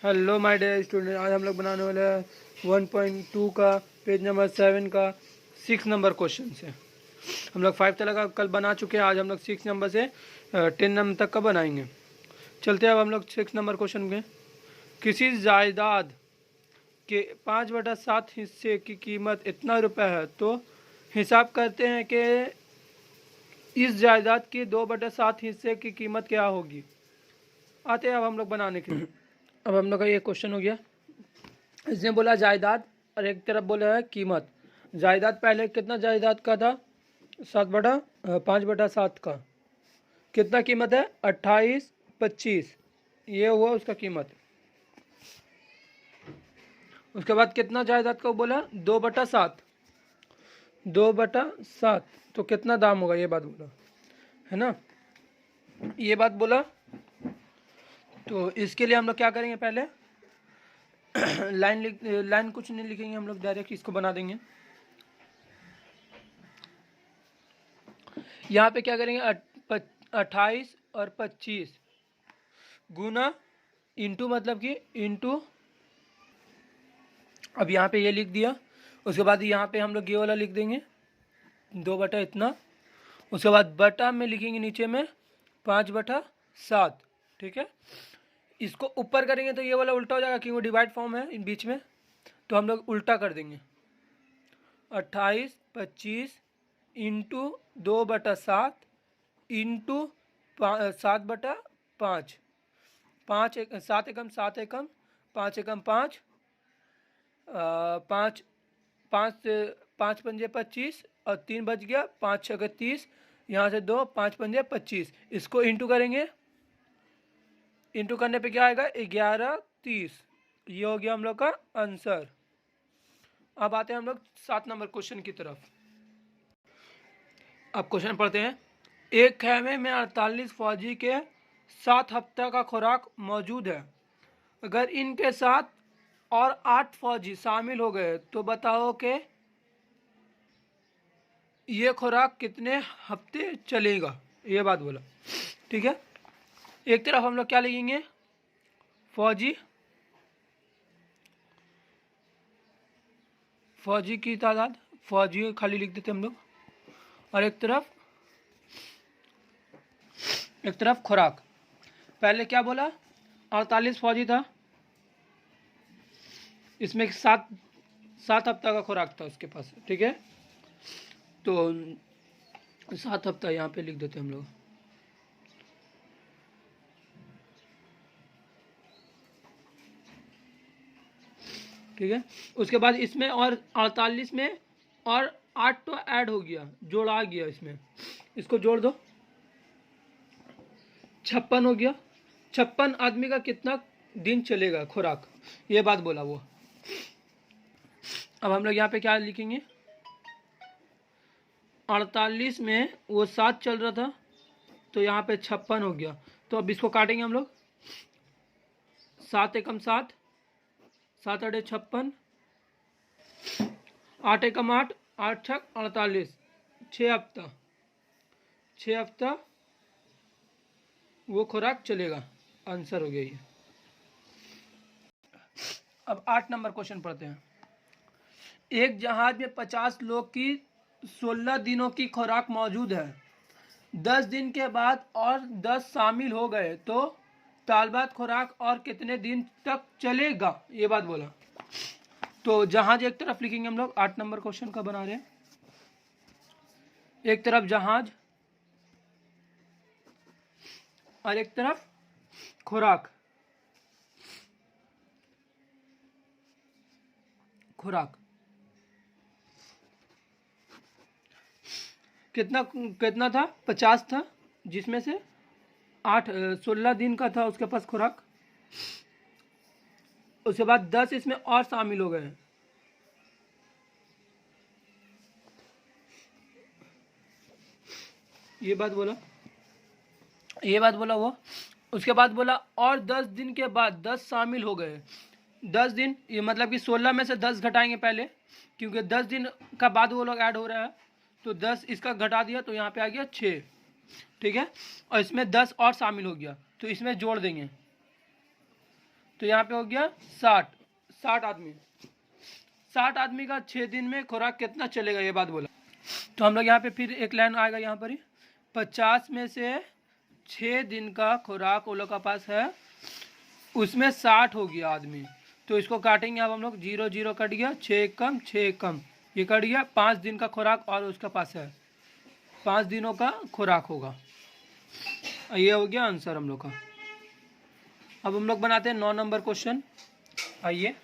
Hello my dear student, आज हम लोग बनाने वाले हैं 1.2 का पेज नंबर 7 का 6 नंबर क्वेश्चन से। हम लोग 5 तक का कल बना चुके हैं। आज हम लोग 6 नंबर से 10 नंबर तक का बनाएंगे। चलते हैं अब हम लोग 6 नंबर क्वेश्चन में। किसी जायदाद के 5/7 हिस्से की कीमत इतना रुपये है, तो हिसाब करते हैं कि इस जायदाद के 2/7 हिस्से की कीमत क्या होगी। आते हैं अब हम लोग बनाने के लिए। अब हम लोग का ये क्वेश्चन हो गया। इसने बोला जायदाद और एक तरफ बोला है कीमत। जायदाद पहले कितना जायदाद का था? 5/7 का। कितना कीमत है? 2825। ये हुआ उसका कीमत। उसके बाद कितना जायदाद का बोला? 2/7। 2/7 तो कितना दाम होगा, ये बात बोला है ना, ये बात बोला। तो इसके लिए हम लोग क्या करेंगे, पहले लाइन कुछ नहीं लिखेंगे हम लोग, डायरेक्ट इसको बना देंगे। यहाँ पे क्या करेंगे, 28 और 25 गुना इंटू, मतलब कि इंटू। अब यहाँ पे ये लिख दिया। उसके बाद यहाँ पे हम लोग ये वाला लिख देंगे 2 इतना। उसके बाद बटा में लिखेंगे नीचे में 5/7। ठीक है, इसको ऊपर करेंगे तो ये वाला उल्टा हो जाएगा, क्योंकि वो डिवाइड फॉर्म है इन बीच में, तो हम लोग उल्टा कर देंगे। 2825 इंटू 2/7 इंटू 7/5। 7 एकम 7 एकम 5 एकम 5, 5 5 5 पंजे 25 और 3 बच गया, 5 6 30, यहाँ से 2, 5 पंजे 25। इसको इंटू करेंगे। इंटू करने पे क्या आएगा? 1130। ये हो गया हम लोग का आंसर। अब आते हैं हम लोग 7 नंबर क्वेश्चन की तरफ। अब क्वेश्चन पढ़ते हैं। एक खेमे में 48 फौजी के 7 हफ्ता का खुराक मौजूद है। अगर इनके साथ और 8 फौजी शामिल हो गए तो बताओ कि ये खुराक कितने हफ्ते चलेगा, ये बात बोला। ठीक है, एक तरफ हम लोग क्या लिखेंगे, फौजी की तादाद, फौजी खाली लिख देते हम लोग, और एक तरफ खुराक। पहले क्या बोला? 48 फौजी था, इसमें 7 हफ्ता का खुराक था उसके पास। ठीक है, तो 7 हफ्ता यहाँ पे लिख देते हम लोग। ठीक है, उसके बाद इसमें और 48 में और 8 तो ऐड हो गया, जोड़ा गया इसमें, इसको जोड़ दो, 56 हो गया। 56 आदमी का कितना दिन चलेगा खुराक, ये बात बोला वो। अब हम लोग यहाँ पे क्या लिखेंगे, 48 में वो 7 चल रहा था, तो यहाँ पे 56 हो गया। तो अब इसको काटेंगे हम लोग। 7 एकम 7, 7 8 56, 8 एकम 8, 8 6 48, 6 हफ्ता, 6 हफ्ता वो खुराक चलेगा। आंसर हो गया ये। अब 8 नंबर क्वेश्चन पढ़ते हैं। एक जहाज में 50 लोग की 16 दिनों की खुराक मौजूद है। 10 दिन के बाद और 10 शामिल हो गए तो तालबात खुराक और कितने दिन तक चलेगा, ये बात बोला। तो जहाज एक तरफ लिखेंगे हम लोग, 8 नंबर क्वेश्चन का बना रहे हैं। एक तरफ जहाज और एक तरफ खुराक। कितना था? 50 था, जिसमें से 16 दिन का था उसके पास खुराक। उसके बाद 10 इसमें और शामिल हो गए, ये बात बोला वो। उसके बाद बोला और 10 दिन के बाद 10 शामिल हो गए। 10 दिन, ये मतलब कि 16 में से 10 घटाएंगे पहले, क्योंकि 10 दिन का बाद वो लोग ऐड हो रहा है, तो 10 इसका घटा दिया तो यहाँ पे आ गया 6। ठीक है, और इसमें 10 और शामिल हो गया, तो इसमें जोड़ देंगे, तो यहाँ पे हो गया 60 आदमी। 60 आदमी का 6 दिन में खुराक कितना चलेगा, ये बात बोला। तो हम लोग यहाँ पे फिर एक लाइन आएगा यहाँ पर ही, 50 में से 6 दिन का खुराक वो लोग का पास है, उसमें 60 हो गया आदमी। तो इसको काटेंगे अब हम लोग, 0 0 कट गया, 6 कम 6 कम, ये कट गया। 5 दिन का खुराक और उसका पास है, 5 दिनों का खुराक होगा। ये हो गया आंसर हम लोग का। अब हम लोग बनाते हैं 9 नंबर क्वेश्चन। आइए,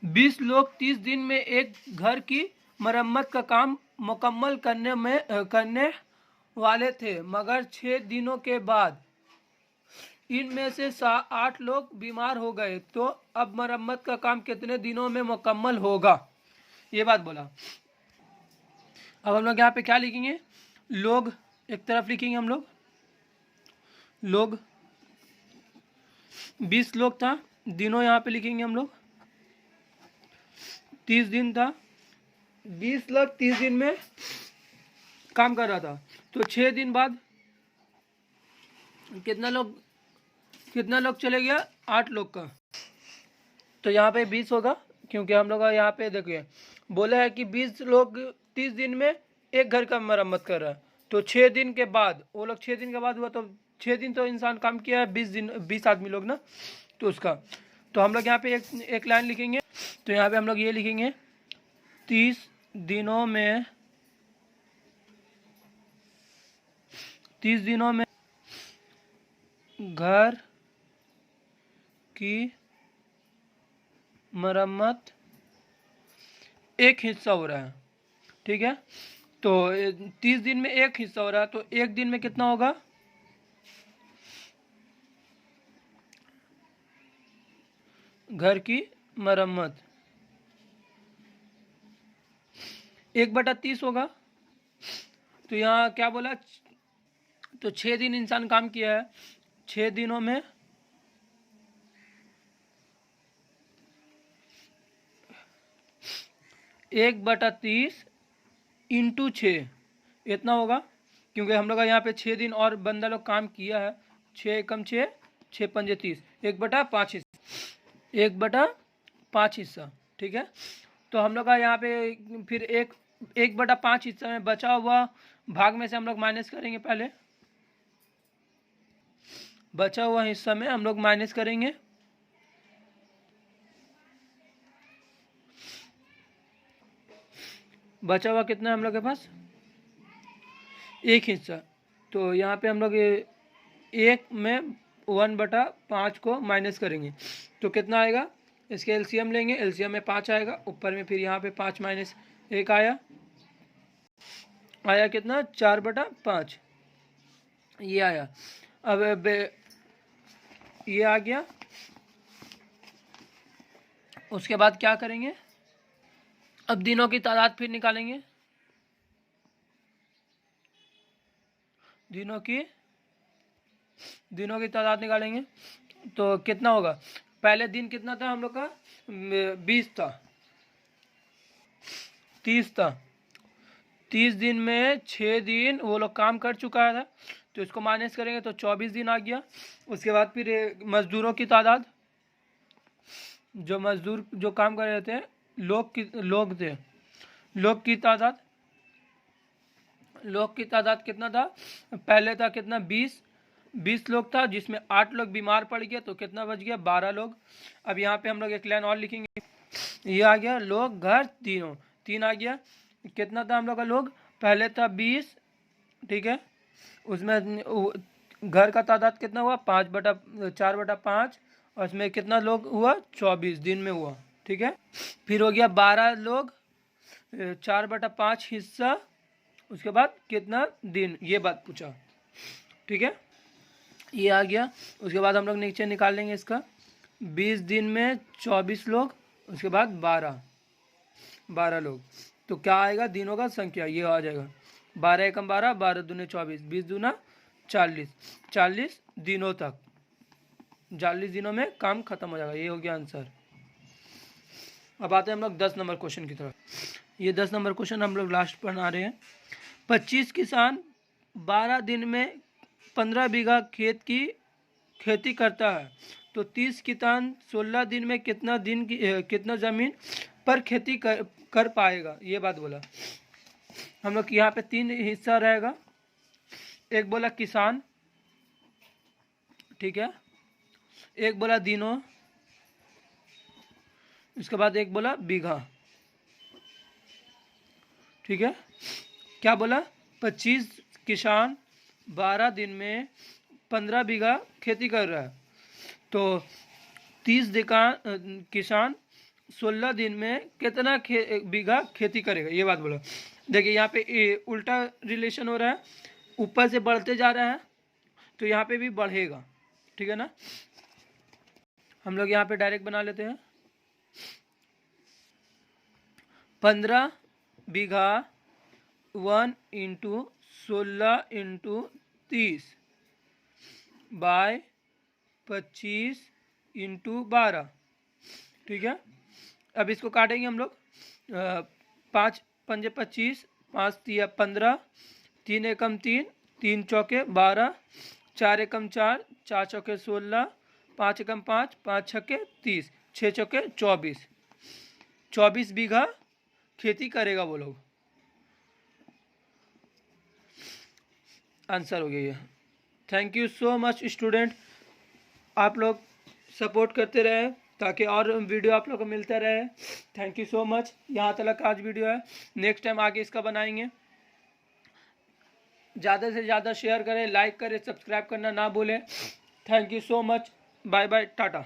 20 लोग 30 दिन में एक घर की मरम्मत का काम मुकम्मल करने वाले थे, मगर 6 दिनों के बाद इनमें से 8 लोग बीमार हो गए, तो अब मरम्मत का काम कितने दिनों में मुकम्मल होगा, ये बात बोला। अब हम लोग यहाँ पे क्या लिखेंगे, लोग एक तरफ लिखेंगे हम लोग 20 लोग था, दिनों यहाँ पे लिखेंगे हम लोग, 30 दिन था, 20 लोग 30 दिन में काम कर रहा था, तो 6 दिन बाद कितना लोग चले गया, 8 लोग का। तो यहाँ पे 20 होगा, क्योंकि हम लोग यहाँ पे देखिए बोला है कि 20 लोग 30 दिन में एक घर का मरम्मत कर रहा है, तो 6 दिन के बाद वो लोग 6 दिन के बाद हुआ, तो 6 दिन तो इंसान काम किया है, 20 आदमी लोग ना, तो उसका। तो हम लोग यहाँ पे एक लाइन लिखेंगे। तो यहाँ पे हम लोग ये लिखेंगे, 30 दिनों में घर की मरम्मत एक हिस्सा हो रहा है, ठीक है। तो 30 दिन में एक हिस्सा हो रहा है, तो एक दिन में कितना होगा, घर की मरम्मत 1/30 होगा। तो यहाँ क्या बोला, तो 6 दिन इंसान काम किया है, 6 दिनों में 1/30 इंटू 6 इतना होगा, क्योंकि हम लोग का यहाँ पे 6 दिन और बंदा लोग काम किया है, 6 कम 6 6 पंजे 30, 1/5 हिस्सा, 1/5 हिस्सा, ठीक है। तो हम लोग का यहाँ पे फिर 1/5 हिस्सा में बचा हुआ भाग में से हम लोग माइनस करेंगे, पहले बचा हुआ हिस्सा में हम लोग माइनस करेंगे, बचा हुआ कितना है हम लोग के पास, 1 हिस्सा। तो यहाँ पे हम लोग 1 में 1/5 को माइनस करेंगे, तो कितना आएगा, इसके एलसीएम लेंगे, एलसीएम में 5 आएगा, ऊपर में फिर यहाँ पे 5 माइनस 1 आया कितना, 4/5 ये आया। अब ये आ गया, उसके बाद क्या करेंगे, अब दिनों की तादाद फिर निकालेंगे, दिनों की तादाद निकालेंगे, तो कितना होगा, पहले दिन कितना था हम लोग का, 20 था, 30 था, 30 दिन में 6 दिन वो लोग काम कर चुका था, तो इसको माइनस करेंगे तो 24 दिन आ गया। उसके बाद फिर मजदूरों की तादाद, जो मजदूर जो काम कर रहे थे, लोग की तादाद कितना था, पहले था कितना, 20 लोग था, जिसमें 8 लोग बीमार पड़ गए, तो कितना बच गया, 12 लोग। अब यहाँ पे हम लोग एक लाइन और लिखेंगे, ये आ गया लोग घर तीनों, 3 आ गया, कितना था हम लोग का लोग, पहले था 20, ठीक है, उसमें घर का तादाद कितना हुआ, 4/5, और उसमें कितना लोग हुआ, 24 दिन में हुआ, ठीक है। फिर हो गया 12 लोग, 4/5 हिस्सा, उसके बाद कितना दिन, ये बात पूछा, ठीक है, ये आ गया। उसके बाद हम लोग नीचे निकाल लेंगे इसका, 20 दिन में 24 लोग, उसके बाद 12 लोग, तो क्या आएगा, दिनों का संख्या ये आ जाएगा, 12 एकम 12, 12 दूने 24, 20 दूना 40 दिनों तक, 40 दिनों में काम खत्म हो जाएगा, ये हो गया आंसर। अब आते हैं हम लोग 10 नंबर क्वेश्चन की तरफ। ये 10 नंबर क्वेश्चन हम लोग लास्ट पर बना रहे हैं। 25 किसान 12 दिन में 15 बीघा खेती करता है, तो 30 किसान 16 दिन में कितना ज़मीन पर खेती कर पाएगा, ये बात बोला। हम लोग यहाँ पे 3 हिस्सा रहेगा। एक बोला किसान, ठीक है, एक बोला दिनों, इसके बाद एक बोला बीघा, ठीक है। क्या बोला? 25 किसान 12 दिन में 15 बीघा खेती कर रहा है, तो 30 किसान 16 दिन में कितना बीघा खेती करेगा, ये बात बोला। देखिए यहाँ पे उल्टा रिलेशन हो रहा है, ऊपर से बढ़ते जा रहा है तो यहाँ पे भी बढ़ेगा, ठीक है ना। हम लोग यहाँ पे डायरेक्ट बना लेते हैं। 15 बीघा 1 × 16 × 30 बाय 25 × 12, ठीक है। अब इसको काटेंगे हम लोग। 5 पंजे 25, 5 तिया 15, 3 एकम 3, 3 चौके 12, 4 एकम 4, 4 चौके 16, 5 एकम 5, 5 छक्के 30, 6 चौके 24, 24 बीघा खेती करेगा वो लोग। आंसर हो गया ये। Thank you so much student, आप लोग सपोर्ट करते रहे ताकि और वीडियो आप लोग को मिलता रहे। Thank you so much. यहाँ तक आज वीडियो है, नेक्स्ट टाइम आगे इसका बनाएंगे। ज़्यादा से ज़्यादा शेयर करें, लाइक करें, सब्सक्राइब करना ना भूलें। Thank you so much, bye bye, Tata.